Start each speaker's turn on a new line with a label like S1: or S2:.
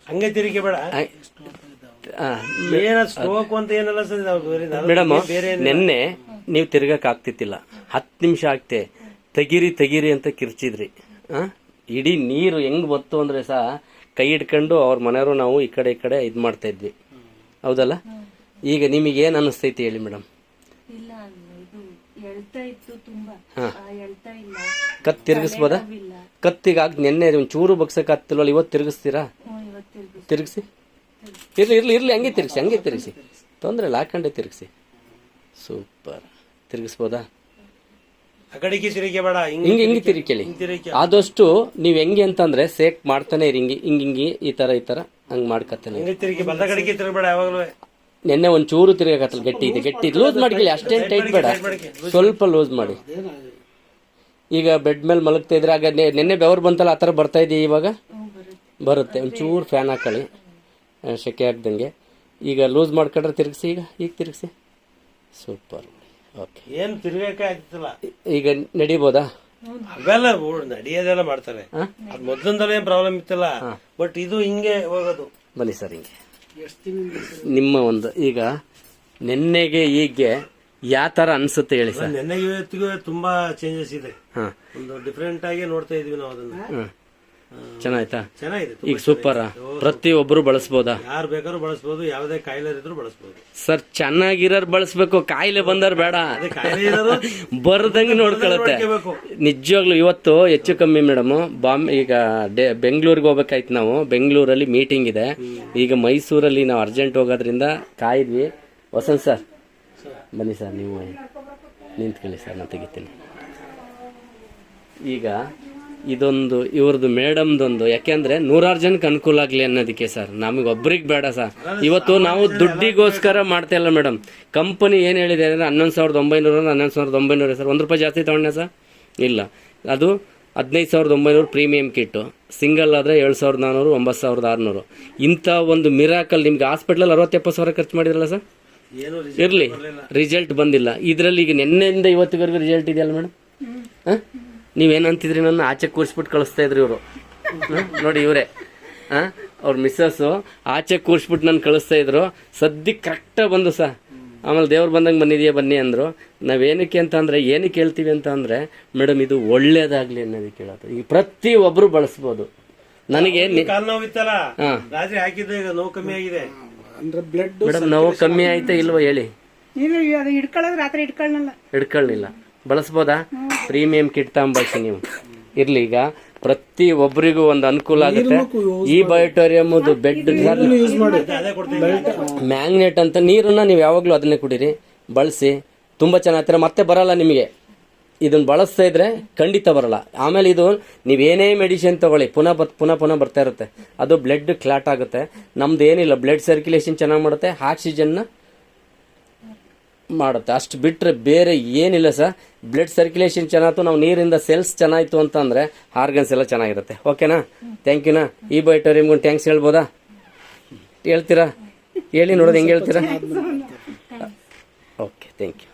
S1: ಹಂಗೆ ತಿರುಗಿ ಬೇಡ. ಏನ ಸ್ಟ್ರೋಕ್ ಅಂತ ಏನಲ್ಲ
S2: ಮೇಡಮ್, ನಿನ್ನೆ ನೀವು ತಿರ್ಗಕ್ ಆಗ್ತಿತ್ತಿಲ್ಲ, 10 ನಿಮಿಷ ಆಗ್ತೆ ತೆಗಿರಿ ಅಂತ ಕಿರ್ಚಿದ್ರಿ. ಇಡೀ ನೀರು ಹೆಂಗ್ ಬತ್ತು ಅಂದ್ರೆ ಸಹ ಕೈ ಹಿಡ್ಕೊಂಡು ಅವ್ರ ಮನೆಯವರು ನಾವು ಈ ಕಡೆ ಇದ್ ಮಾಡ್ತಾ ಇದ್ವಿ, ಹೌದಲ್ಲ? ಈಗ ನಿಮಗೆ ಏನ್ ಅನಿಸ್ತೈತಿ ಹೇಳಿ ಮೇಡಮ್? ಕತ್ ತಿರ್ಗಿಸ್ಬೋದಾ? ಕತ್ತಿಗ ನಿನ್ನೆ ಒಂಚೂರು ಬಗ್ಸಕ್ ಆಗ್ತಿಲ್ವಲ್ಲ, ಇವತ್ತು ತಿರ್ಗಿಸ್ತೀರಾ? ತಿರ್ಗಿಸಿ, ಇರ್ಲಿ ಹಂಗೆ ತಿರ್ಗಿಸಿ, ತೊಂದ್ರೆ ಇಲ್ಲ, ಹಾಕೊಂಡೆ ತಿರ್ಗಿಸಿ. ಸೂಪರ್. ತಿರ್ಗಿಸ್ಬೋದಾ?
S1: ಕಡೆಗೆ ತಿರುಗಿ ಬೇಡ,
S2: ಹಿಂಗೆ ತಿರುಗಿ. ಆದಷ್ಟು ನೀವ್ ಹೆಂಗೆ ಅಂತಂದ್ರೆ ಸೇಕ್ ಮಾಡ್ತಾನೆ ಇರಿ, ಹಿಂಗಿ ಈ ತರ ಹಂಗ್ ಮಾಡ್ಕತ್ತಾನೆ. ನೆನ್ನೆ ಒಂಚೂರು ತಿರುಗತ್ತಲ್ಲ, ಗಟ್ಟಿ ಇದೆ, ಲೂಸ್ ಮಾಡ್ಕೊಳ್ಳಿ, ಅಷ್ಟೇನ್ ಟೈಟ್ ಬೇಡ, ಸ್ವಲ್ಪ ಲೂಸ್ ಮಾಡಿ. ಈಗ ಬೆಡ್ ಮೇಲೆ ಮಲಗ್ತಾ ಇದ್ರೆ ಆಗ ನೆನ್ನೆ ಬೆವರು ಬಂತಲ್ಲ, ಆತರ ಬರ್ತಾ ಇದೆಯಾ? ಇವಾಗ ಬರುತ್ತೆ. ಒಂಚೂರು ಫ್ಯಾನ್ ಹಾಕೊಳ್ಳಿ, ಶೆಕೆ ಆಗ್ದಂಗೆ. ಈಗ ಲೂಸ್ ಮಾಡ್ಕೊಂಡ್ರೆ ತಿರುಗಿಸಿ, ಈಗ ತಿರುಗಿಸಿ. ಸೂಪರ್. ಓಕೆ.
S1: ಏನ್ ತಿರ್ಗಕ್ಕೆ ಆಗ್ತಿಲ್ಲ.
S2: ಈಗ ನಡಿಬೋದಾ?
S1: ಅವೆಲ್ಲ ನಡಿಯೋದೆಲ್ಲ ಮಾಡ್ತಾರೆ, ಅದ್ ಮೊದ್ಲಿಂದಲೇ ಏನ್ ಪ್ರಾಬ್ಲಮ್ ಇತ್ತಲ್ಲ, ಬಟ್ ಇದು ಹಿಂಗೆ ಹೋಗೋದು.
S2: ಬನ್ನಿ ಸರ್, ಹಿಂಗೆ ನಿಮ್ಮ ಒಂದು ಈಗ ನೆನ್ನೆಗೆ ಈಗ್ಗೆ ಯಾವ ತರ ಅನ್ಸುತ್ತೆ ಹೇಳಿ ಸರ್?
S1: ನೆನ್ನೆಗೆ ಇವತ್ತಿಗೂ ತುಂಬಾ ಚೇಂಜಸ್ ಇದೆ, ಒಂದು ಡಿಫ್ರೆಂಟ್ ಆಗಿ ನೋಡ್ತಾ ಇದೀವಿ ನಾವು ಅದನ್ನ.
S2: ಚೆನ್ನಾಯ್ತಾ?
S1: ಚೆನ್ನಾಗಿದೆ.
S2: ಈಗ ಸೂಪರ್. ಪ್ರತಿಯೊಬ್ಬರು ಬಳಸಬಹುದಾ?
S1: ಯಾರು ಬೇಕಾದ್ರೂ ಬಳಸಬಹುದು, ಯಾವುದೇ ಕಾಯಿಲೆ ಇದ್ರೂ ಬಳಸಬಹುದು
S2: ಸರ್. ಚೆನ್ನಾಗಿರೋರು ಬಳಸಬೇಕು, ಕಾಯಿಲೆ ಬಂದವ್ರು ಬೇಡ. ಬರ್ದಂಗೆ ನೋಡ್ಕೊಳತ್ತೆ ನಿಜವಾಗ್ಲು. ಇವತ್ತು ಹೆಚ್ಚು ಕಮ್ಮಿ ಮೇಡಮ್, ಈಗ ಬೆಂಗಳೂರಿಗೆ ಹೋಗ್ಬೇಕಾಯ್ತು ನಾವು. ಬೆಂಗಳೂರಲ್ಲಿ ಮೀಟಿಂಗ್ ಇದೆ. ಈಗ ಮೈಸೂರಲ್ಲಿ ನಾವು ಅರ್ಜೆಂಟ್ ಹೋಗೋದ್ರಿಂದ ಕಾಯಿದ್ವಿ. ವಸಂತ್ ಸರ್ ಬನ್ನಿ ಸರ್, ನೀವು ನಿಂತ್ಕೊಳ್ಳಿ ಸರ್, ನಾನು ತೆಗಿತೀನಿ. ಈಗ ಇದೊಂದು ಇವ್ರದ್ದು ಮೇಡಮ್ದೊಂದು, ಯಾಕೆಂದ್ರೆ 100 ಜನಕ್ಕೆ ಅನುಕೂಲ ಆಗ್ಲಿ ಅನ್ನೋದಕ್ಕೆ ಸರ್. ನಮಗೆ ಒಬ್ರಿಗೆ ಬೇಡ ಸರ್. ಇವತ್ತು ನಾವು ದುಡ್ಡಿಗೋಸ್ಕರ ಮಾಡ್ತಾ ಇಲ್ಲ ಮೇಡಮ್. ಕಂಪನಿ ಏನ್ ಹೇಳಿದೆ ಅಂದ್ರೆ 11,900 ಸರ್. 1 ರೂಪಾಯಿ ಜಾಸ್ತಿ ತಗೊಂಡೆ ಸರ್? ಇಲ್ಲ, ಅದು 15,900 ಪ್ರೀಮಿಯಂ ಕಿಟ್ಟು. ಸಿಂಗಲ್ ಆದ್ರೆ 7,400, 9,600. ಇಂಥ ಒಂದು ಮಿರಾಕಲ್ ನಿಮ್ಗೆ ಹಾಸ್ಪಿಟಲ್ 60-70 ಸಾವಿರ ಖರ್ಚು ಮಾಡಿದ್ರಲ್ಲ ಸರ್. ಇರ್ಲಿ, ರಿಸಲ್ಟ್ ಬಂದಿಲ್ಲ. ಇದರಲ್ಲಿ ಈಗ ನಿನ್ನೆಯಿಂದ ಇವತ್ತಿವರೆಗೂ ರಿಸಲ್ಟ್ ಇದೆಯಲ್ಲ ಮೇಡಮ್. ನೀವೇನಂತಿದ್ರಿ, ನನ್ನ ಆಚೆ ಕೂರಿಸ್ಬಿಟ್ಟು ಕಳಿಸ್ತಾ ಇದ್ರಿ ಇವರು. ನೋಡಿ ಇವರೇ, ಅವ್ರ ಮಿಸ್ಸಸ್ಸು ಆಚೆ ಕೂರಿಸ್ಬಿಟ್ಟು ನಾನು ಕಳಿಸ್ತಾ ಇದ್ರು. ಸದ್ಯಕ್ಕೆ ಕರೆಕ್ಟಾಗಿ ಬಂದು ಸರ್. ಆಮೇಲೆ ದೇವ್ರು ಬಂದಂಗೆ ಬಂದಿದೆಯಾ ಬನ್ನಿ ಅಂದರು. ನಾವೇನಕ್ಕೆ ಅಂತ ಅಂದರೆ, ಏನಕ್ಕೆ ಹೇಳ್ತೀವಿ ಅಂತ ಅಂದರೆ ಮೇಡಮ್, ಇದು ಒಳ್ಳೇದಾಗಲಿ ಅನ್ನೋದಕ್ಕೆ ಹೇಳೋದು. ಈಗ ಪ್ರತಿಯೊಬ್ಬರು ಬಳಸ್ಬೋದು. ನನಗೆ ಮೇಡಮ್ ನೋವು ಕಮ್ಮಿ ಆಯ್ತಾ ಇಲ್ವಾ ಹೇಳಿ? ಹಿಡ್ಕೊಳ್ಳಿಲ್ಲ, ಬಳಸ್ಬೋದಾ? ಪ್ರೀಮಿಯಂ ಕಿಟ್ ತಗೊಂಬಳಸಿ ನೀವು. ಇರ್ಲಿ, ಈಗ ಪ್ರತಿ ಒಬ್ಬರಿಗೂ ಒಂದು ಅನುಕೂಲ ಆಗುತ್ತೆ. ಈ ಬಯೋಟೋರಿಯಂ ಬೆಡ್ ಮ್ಯಾಗ್ನೆಟ್ ಅಂತ ನೀರನ್ನ ನೀವು ಯಾವಾಗ್ಲೂ ಅದನ್ನೇ ಕುಡೀರಿ, ಬಳಸಿ. ತುಂಬಾ ಚೆನ್ನಾಗಿರ್ತಾರೆ. ಮತ್ತೆ ಬರಲ್ಲ ನಿಮಗೆ. ಇದನ್ನ ಬಳಸ್ತಾ ಇದ್ರೆ ಖಂಡಿತ ಬರಲ್ಲ. ಆಮೇಲೆ ಇದು ನೀವೇನೇ ಮೆಡಿಸಿನ್ ತಗೊಳ್ಳಿ, ಪುನಃ ಬರ್ತಾ ಇರುತ್ತೆ. ಅದು ಬ್ಲಡ್ ಕ್ಲಾಟ್ ಆಗುತ್ತೆ. ನಮ್ದು ಏನಿಲ್ಲ, ಬ್ಲಡ್ ಸರ್ಕ್ಯುಲೇಷನ್ ಚೆನ್ನಾಗಿ ಮಾಡುತ್ತೆ, ಆಕ್ಸಿಜನ್ ಮಾಡುತ್ತೆ. ಅಷ್ಟು ಬಿಟ್ಟರೆ ಬೇರೆ ಏನಿಲ್ಲ ಸರ್. ಬ್ಲಡ್ ಸರ್ಕ್ಯುಲೇಷನ್ ಚೆನ್ನಾಯ್ತು, ನಾವು ನೀರಿಂದ ಸೆಲ್ಸ್ ಚೆನ್ನಾಯ್ತು ಅಂತಂದರೆ ಆರ್ಗನ್ಸ್ ಎಲ್ಲ ಚೆನ್ನಾಗಿರುತ್ತೆ. ಓಕೆನಾ? ಥ್ಯಾಂಕ್ ಯುನಾ? ಈ ಬಯೋಟೋರಿಯಂಗೊಂದು ಥ್ಯಾಂಕ್ಸ್ ಹೇಳ್ಬೋದಾ? ಹೇಳ್ತೀರಾ? ಹೇಳಿ ನೋಡೋದು ಹೆಂಗೆ ಹೇಳ್ತೀರಾ? Okay, thank you.